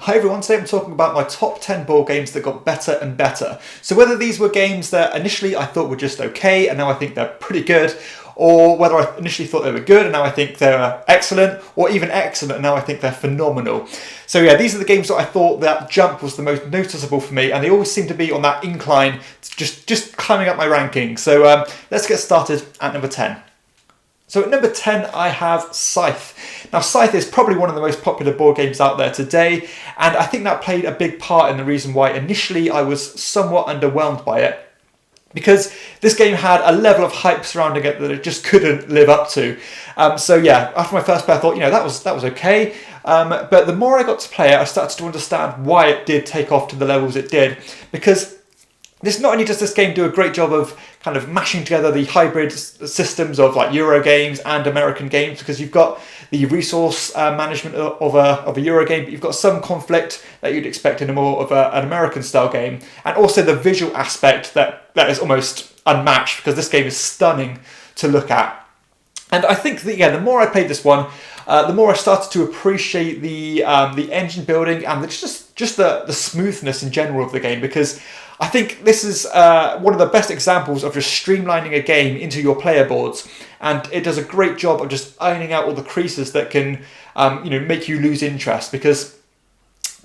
Hi everyone, today I'm talking about my top 10 board games that got better and better. So whether these were games that initially I thought were just okay and now I think they're pretty good, or whether I initially thought they were good and now I think they're excellent, or even excellent and now I think they're phenomenal. So yeah, these are the games that I thought that jump was the most noticeable for me, and they always seem to be on that incline, just climbing up my rankings. So let's get started at number 10. So at number 10, I have Scythe. Now, Scythe is probably one of the most popular board games out there today, and I think that played a big part in the reason why initially I was somewhat underwhelmed by it, because this game had a level of hype surrounding it that it just couldn't live up to. So yeah, after my first play, I thought, that was okay. But the more I got to play it, I started to understand why it did take off to the levels it did, because not only does this game do a great job of kind of mashing together the hybrid systems of like Euro games and American games, because you've got the resource management of a Euro game, but you've got some conflict that you'd expect in a more of an American style game, and also the visual aspect that is almost unmatched, because this game is stunning to look at. And I think that, the more I played this one, the more I started to appreciate the engine building and just the smoothness in general of the game, because I think this is one of the best examples of just streamlining a game into your player boards, and it does a great job of just ironing out all the creases that can make you lose interest, because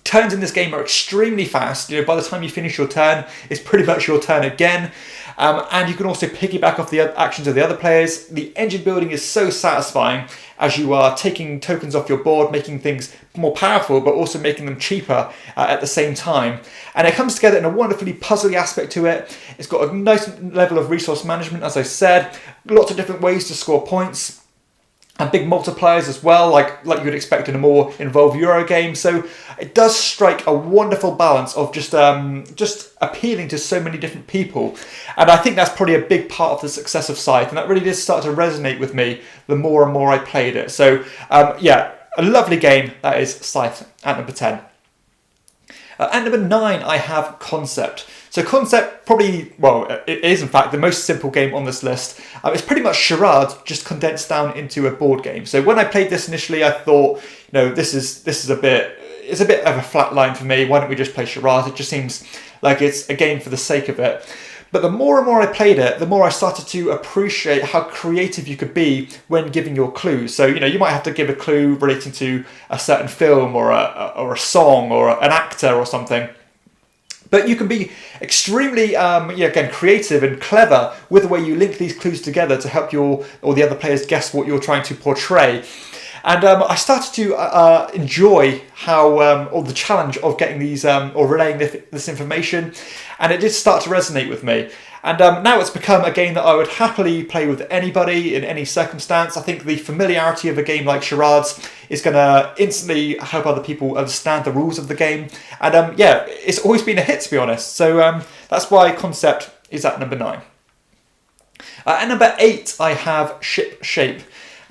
turns in this game are extremely fast. By the time you finish your turn, it's pretty much your turn again. And you can also piggyback off the actions of the other players. The engine building is so satisfying as you are taking tokens off your board, making things more powerful, but also making them cheaper at the same time. And it comes together in a wonderfully puzzly aspect to it. It's got a nice level of resource management, as I said, lots of different ways to score points, and big multipliers as well, like you would expect in a more involved Euro game. So it does strike a wonderful balance of just appealing to so many different people. And I think that's probably a big part of the success of Scythe, and that really did start to resonate with me the more and more I played it. So a lovely game, that is Scythe at number 10. At number 9, I have Concept. So Concept probably, it is in fact the most simple game on this list. It's pretty much charades just condensed down into a board game. So when I played this initially, I thought, this is a bit of a flat line for me. Why don't we just play charades? It just seems like it's a game for the sake of it. But the more and more I played it, the more I started to appreciate how creative you could be when giving your clues. So, you might have to give a clue relating to a certain film or a song or an actor or something. But you can be extremely, creative and clever with the way you link these clues together to help the other players guess what you're trying to portray. And I started to enjoy or the challenge of getting these or relaying this information, and it did start to resonate with me. And now it's become a game that I would happily play with anybody in any circumstance. I think the familiarity of a game like charades is going to instantly help other people understand the rules of the game. And it's always been a hit, to be honest. So that's why Concept is at number 9. At number 8, I have Ship Shape.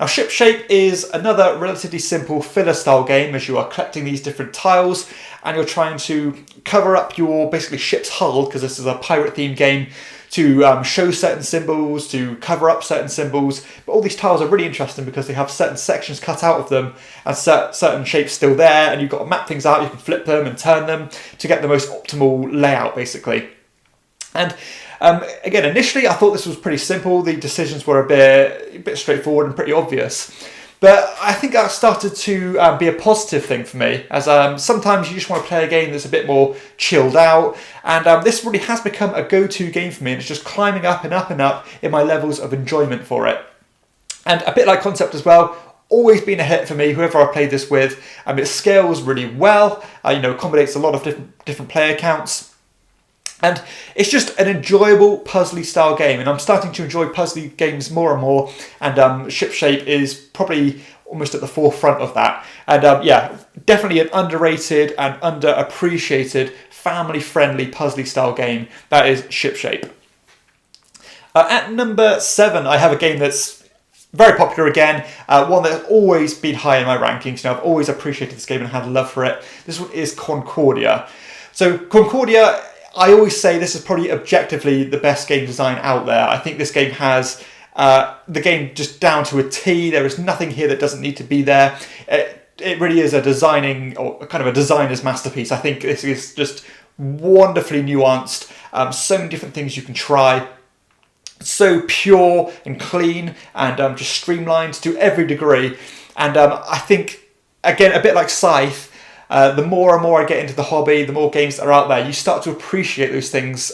Now, Ship Shape is another relatively simple filler-style game, as you are collecting these different tiles and you're trying to cover up your basically ship's hull, because this is a pirate-themed game, to show certain symbols, to cover up certain symbols. But all these tiles are really interesting because they have certain sections cut out of them and certain shapes still there, and you've got to map things out. You can flip them and turn them to get the most optimal layout, basically. And again, initially I thought this was pretty simple. The decisions were a bit straightforward and pretty obvious. But I think that started to be a positive thing for me, as sometimes you just want to play a game that's a bit more chilled out, and this really has become a go-to game for me, and it's just climbing up and up and up in my levels of enjoyment for it. And a bit like Concept as well, always been a hit for me, whoever I played this with. It scales really well, accommodates a lot of different player counts. And it's just an enjoyable puzzly style game, and I'm starting to enjoy puzzly games more and more, and Ship Shape is probably almost at the forefront of that. And definitely an underrated and underappreciated family-friendly puzzly style game. That is Ship Shape. At number 7, I have a game that's very popular again, one that's always been high in my rankings. I've always appreciated this game and had a love for it. This one is Concordia. So Concordia, I always say this is probably objectively the best game design out there. I think this game has the game just down to a T. There is nothing here that doesn't need to be there. it really is a designing or kind of a designer's masterpiece. I think this is just wonderfully nuanced. So many different things you can try. So pure and clean and just streamlined to every degree. And I think, again, a bit like Scythe, the more and more I get into the hobby, the more games that are out there, you start to appreciate those things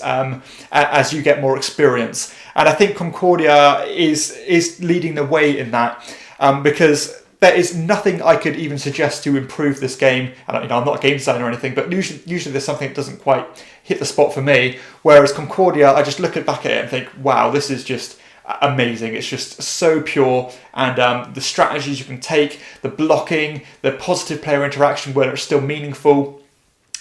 as you get more experience. And I think Concordia is leading the way in that, because there is nothing I could even suggest to improve this game. And I'm not a game designer or anything, but usually there's something that doesn't quite hit the spot for me. Whereas Concordia, I just look back at it and think, wow, this is just amazing. It's just so pure, and the strategies you can take, the blocking, the positive player interaction where it's still meaningful.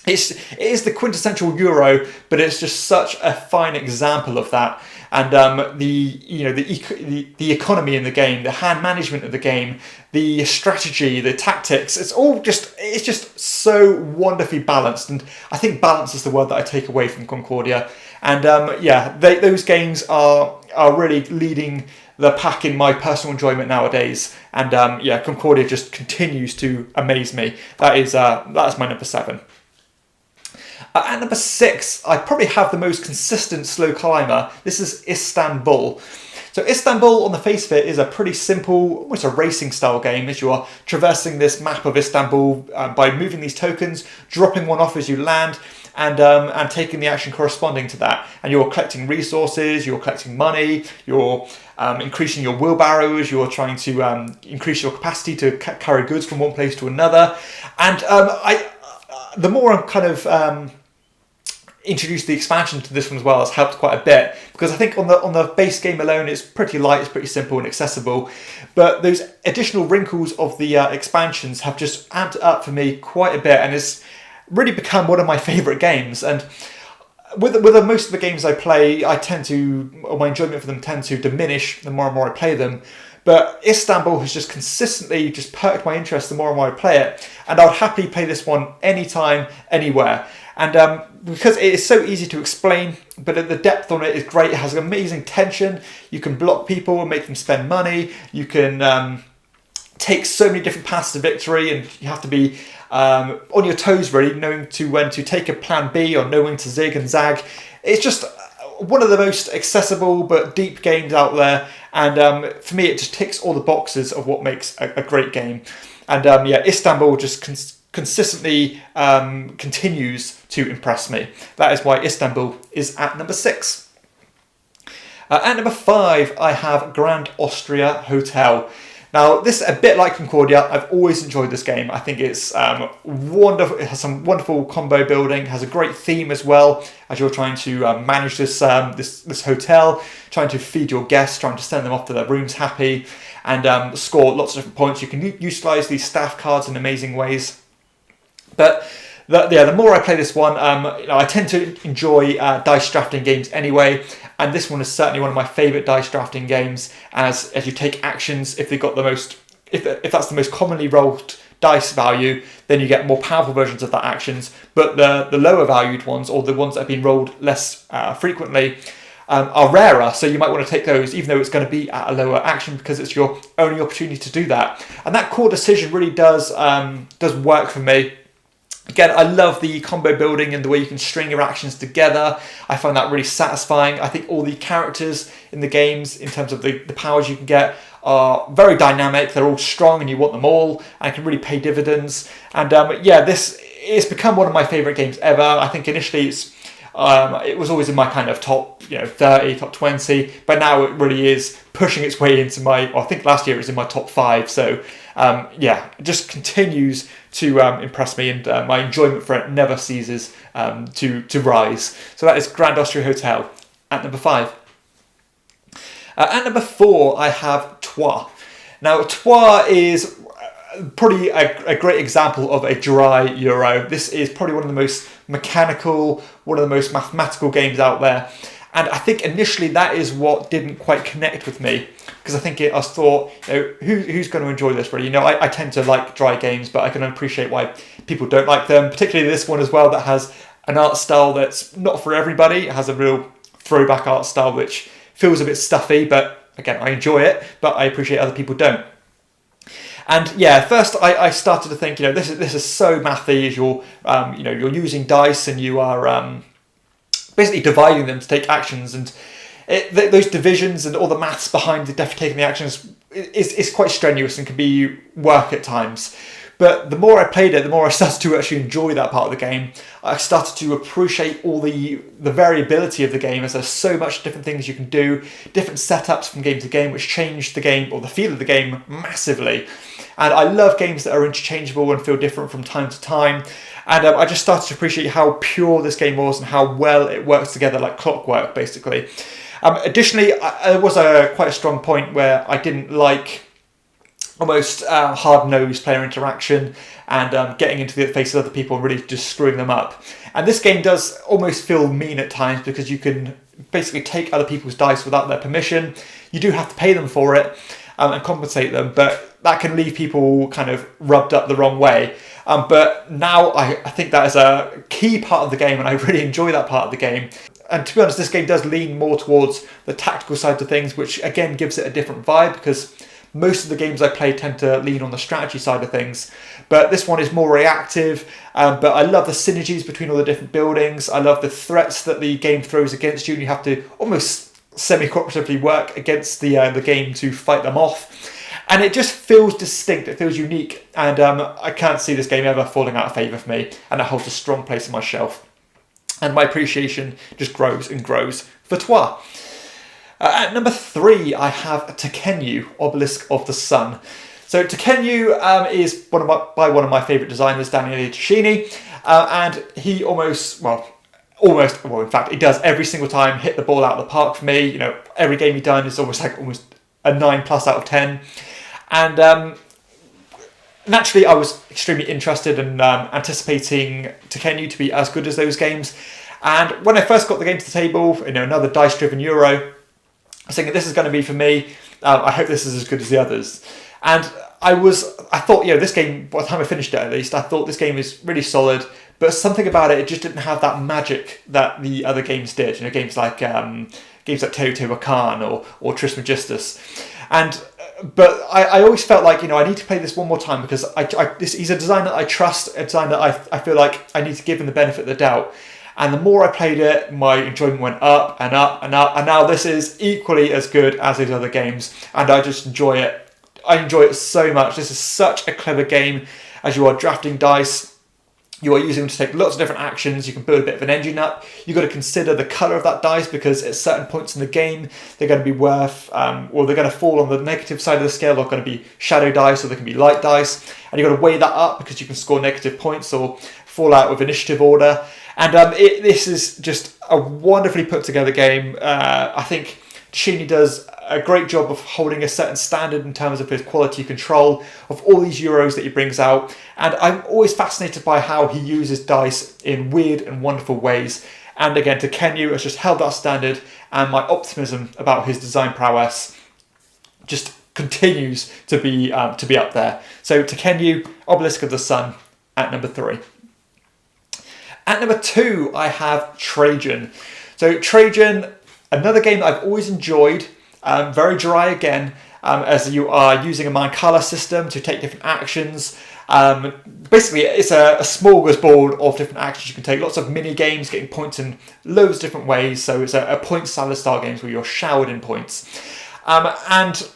It is the quintessential Euro, but it's just such a fine example of that. And the economy in the game, the hand management of the game, the strategy, the tactics, it's just so wonderfully balanced. And I think balance is the word that I take away from Concordia. And those games are really leading the pack in my personal enjoyment nowadays. And Concordia just continues to amaze me. That's my number 7. At number 6, I probably have the most consistent slow climber. This is Istanbul. So Istanbul, on the face of it, is a pretty simple, almost a racing style game, as you are traversing this map of Istanbul by moving these tokens, dropping one off as you land, and taking the action corresponding to that. And you're collecting resources, you're collecting money, you're increasing your wheelbarrows, you're trying to increase your capacity to carry goods from one place to another. And the more I'm kind of introduced the expansion to this one as well has helped quite a bit, because I think on the base game alone it's pretty light, it's pretty simple and accessible, but those additional wrinkles of the expansions have just amped up for me quite a bit, and it's really become one of my favourite games. And with most of the games I play, my enjoyment for them tend to diminish the more and more I play them. But Istanbul has just consistently just perked my interest the more and more I play it, and I'll happily play this one anytime, anywhere. And because it is so easy to explain, but the depth on it is great. It has amazing tension. You can block people and make them spend money. You can take so many different paths to victory, and you have to be on your toes, really, knowing when to take a plan B or know when to zig and zag. It's just one of the most accessible but deep games out there, and for me it just ticks all the boxes of what makes a great game. And Istanbul just consistently continues to impress me. That is why Istanbul is at number 6. At number 5, I have Grand Austria Hotel. Now, this is a bit like Concordia. I've always enjoyed this game. I think it's wonderful. It has some wonderful combo building. It has a great theme as well, as you're trying to manage this hotel, trying to feed your guests, trying to send them off to their rooms happy, and score lots of different points. You can utilise these staff cards in amazing ways. But the more I play this one, I tend to enjoy dice drafting games anyway, and this one is certainly one of my favourite dice drafting games. As you take actions, if that's the most commonly rolled dice value, then you get more powerful versions of that actions. But the lower valued ones, or the ones that have been rolled less frequently, are rarer. So you might want to take those, even though it's going to be at a lower action, because it's your only opportunity to do that. And that core decision really does work for me. Again, I love the combo building and the way you can string your actions together. I find that really satisfying. I think all the characters in the games, in terms of the powers you can get, are very dynamic. They're all strong and you want them all, and can really pay dividends. And this has become one of my favourite games ever. I think initially it was always in my kind of top 30, top 20, but now it really is pushing its way into I think last year it was in my top 5. So it just continues to impress me, and my enjoyment for it never ceases to rise. So that is Grand Austria Hotel at number 5. At number 4, I have Troyes. Now, Troyes is probably a great example of a dry Euro. This is probably one of the most mechanical, one of the most mathematical games out there. And I think initially that is what didn't quite connect with me, because I think I thought, who's going to enjoy this really? I tend to like dry games, but I can appreciate why people don't like them, particularly this one as well, that has an art style that's not for everybody. It has a real throwback art style, which feels a bit stuffy, but again, I enjoy it, but I appreciate other people don't. And yeah, at first I started to think, this is so mathy. As you're you're using dice and you are basically dividing them to take actions, and those divisions and all the maths behind taking the actions is quite strenuous and can be work at times. But the more I played it, the more I started to actually enjoy that part of the game. I started to appreciate all the variability of the game, as there's so much different things you can do, different setups from game to game, which changed the game, or the feel of the game, massively. And I love games that are interchangeable and feel different from time to time. And I just started to appreciate how pure this game was and how well it works together like clockwork, basically. Additionally, there was quite a strong point where I didn't like almost hard-nosed player interaction and getting into the face of other people and really just screwing them up. And this game does almost feel mean at times, because you can basically take other people's dice without their permission. You do have to pay them for it and compensate them, but that can leave people kind of rubbed up the wrong way. But now I think that is a key part of the game, and I really enjoy that part of the game. And to be honest, this game does lean more towards the tactical side of things, which again gives it a different vibe, because most of the games I play tend to lean on the strategy side of things. But this one is more reactive, but I love the synergies between all the different buildings. I love the threats that the game throws against you, and you have to almost semi-cooperatively work against the game to fight them off. And it just feels distinct, it feels unique, and I can't see this game ever falling out of favour for me, and it holds a strong place on my shelf. And my appreciation just grows and grows for Troyes. At number 3, I have Tekhenu, Obelisk of the Sun. So Tekhenu is by one of my favourite designers, Daniele Tascini, and he in fact, he does every single time hit the ball out of the park for me. Every game he's done is almost a 9+ out of 10. And naturally, I was extremely interested in anticipating Tekhenu to be as good as those games. And when I first got the game to the table, another dice-driven Euro, I was thinking, this is going to be for me. I hope this is as good as the others. And I thought, this game, by the time I finished it at least, I thought this game is really solid, but something about it just didn't have that magic that the other games did. Games like Teotihuacan or Trismegistus. But I always felt like, I need to play this one more time, because he's a designer that I trust, a designer that I feel like I need to give him the benefit of the doubt. And the more I played it, my enjoyment went up and up and up. And now this is equally as good as those other games. And I just enjoy it. I enjoy it so much. This is such a clever game. As you are drafting dice, you are using them to take lots of different actions. You can build a bit of an engine up. You've got to consider the colour of that dice, because at certain points in the game, they're going to be worth, or they're going to fall on the negative side of the scale. They're going to be shadow dice, or they can be light dice. And you've got to weigh that up, because you can score negative points or fall out with initiative order. And this is just a wonderfully put together game. I think Tascini does a great job of holding a certain standard in terms of his quality control of all these Euros that he brings out. And I'm always fascinated by how he uses dice in weird and wonderful ways. And again, Tekhenu has just held that standard, and my optimism about his design prowess just continues to be up there. So Tekhenu, Obelisk of the Sun, at number 3. At number 2, I have Trajan. So Trajan, another game that I've always enjoyed, very dry again, as you are using a Mancala system to take different actions. Basically, it's a smorgasbord of different actions you can take. Lots of mini games, getting points in loads of different ways. So it's a point salad style games where you're showered in points. And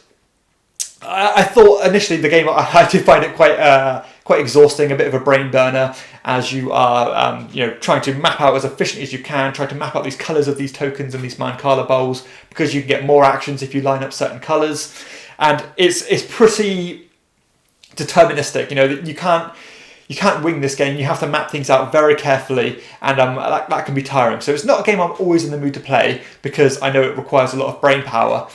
I thought initially the game, I did find it quite exhausting, a bit of a brain burner, as you are trying to map out as efficiently as you can, trying to map out these colours of these tokens and these Mancala bowls, because you can get more actions if you line up certain colours. And it's pretty deterministic. You can't wing this game. You have to map things out very carefully, and that can be tiring. So it's not a game I'm always in the mood to play, because I know it requires a lot of brain power.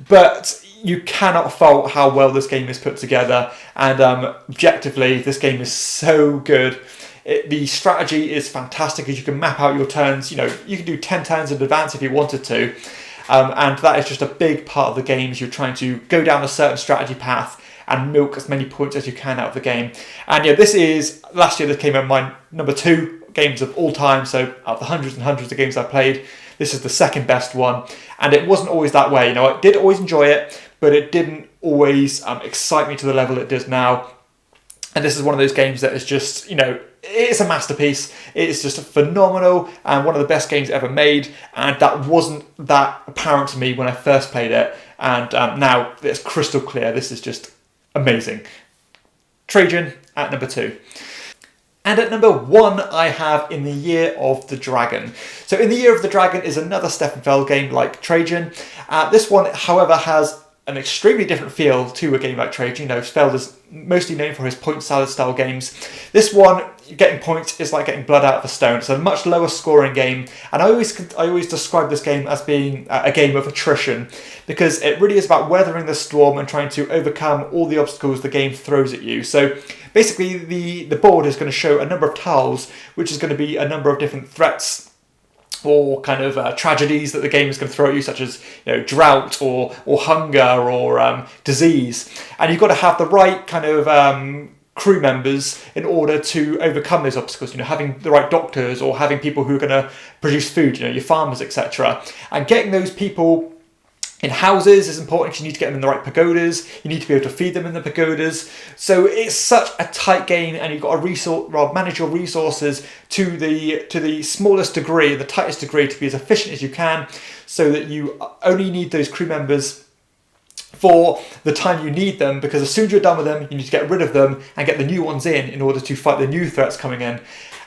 But you cannot fault how well this game is put together, and objectively, this game is so good. The strategy is fantastic, as you can map out your turns. You can do 10 turns in advance if you wanted to, and that is just a big part of the game, as you're trying to go down a certain strategy path and milk as many points as you can out of the game. And this is, last year this came out my number 2 games of all time, so out of the hundreds and hundreds of games I've played, this is the second best one. And it wasn't always that way. I did always enjoy it, but it didn't always excite me to the level it does now. And this is one of those games that is just, it's a masterpiece. It's just phenomenal and one of the best games ever made. And that wasn't that apparent to me when I first played it. And now it's crystal clear. This is just amazing. Trajan at number 2. And at number 1, I have In the Year of the Dragon. So In the Year of the Dragon is another Stefan Feld game like Trajan. This one, however, has an extremely different feel to a game like Trajan. Feld is mostly known for his point salad style games. This one, getting points is like getting blood out of a stone. It's a much lower scoring game, and I always describe this game as being a game of attrition, because it really is about weathering the storm and trying to overcome all the obstacles the game throws at you. So basically the board is going to show a number of tiles, which is going to be a number of different threats or kind of tragedies that the game is going to throw at you, such as drought or hunger or disease, and you've got to have the right kind of crew members in order to overcome those obstacles. Having the right doctors or having people who are going to produce food, your farmers, etc. And getting those people in houses is important because you need to get them in the right pagodas. You need to be able to feed them in the pagodas. So it's such a tight game, and you've got to manage your resources to the smallest degree, the tightest degree, to be as efficient as you can, so that you only need those crew members for the time you need them, because as soon as you're done with them, you need to get rid of them and get the new ones in order to fight the new threats coming in.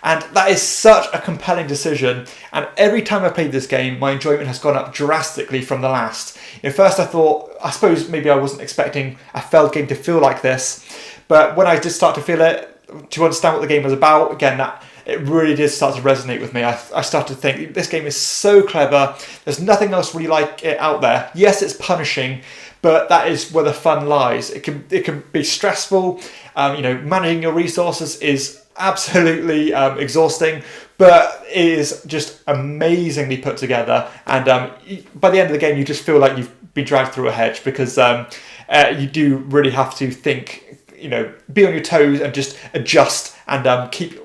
And that is such a compelling decision. And every time I played this game, my enjoyment has gone up drastically from the last. First I suppose maybe I wasn't expecting a Feld game to feel like this, but when I did start to feel it, to understand what the game was about, again, it really did start to resonate with me. I started to think, this game is so clever. There's nothing else really like it out there. Yes, it's punishing, but that is where the fun lies. It can be stressful. Managing your resources is absolutely exhausting, but it is just amazingly put together. And by the end of the game, you just feel like you've been dragged through a hedge, because you do really have to think, be on your toes and just adjust and keep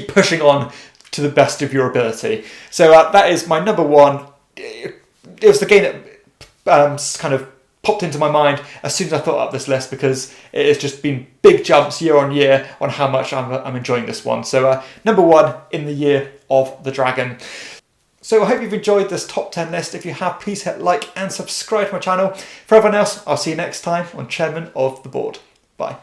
pushing on to the best of your ability. So that is my number 1. It was the game that kind of popped into my mind as soon as I thought up this list, because it has just been big jumps year on year on how much I'm enjoying this one. So number 1, In the Year of the Dragon. So I hope you've enjoyed this top 10 list. If you have, please hit like and subscribe to my channel. For everyone else, I'll see you next time on Chairman of the Board. Bye.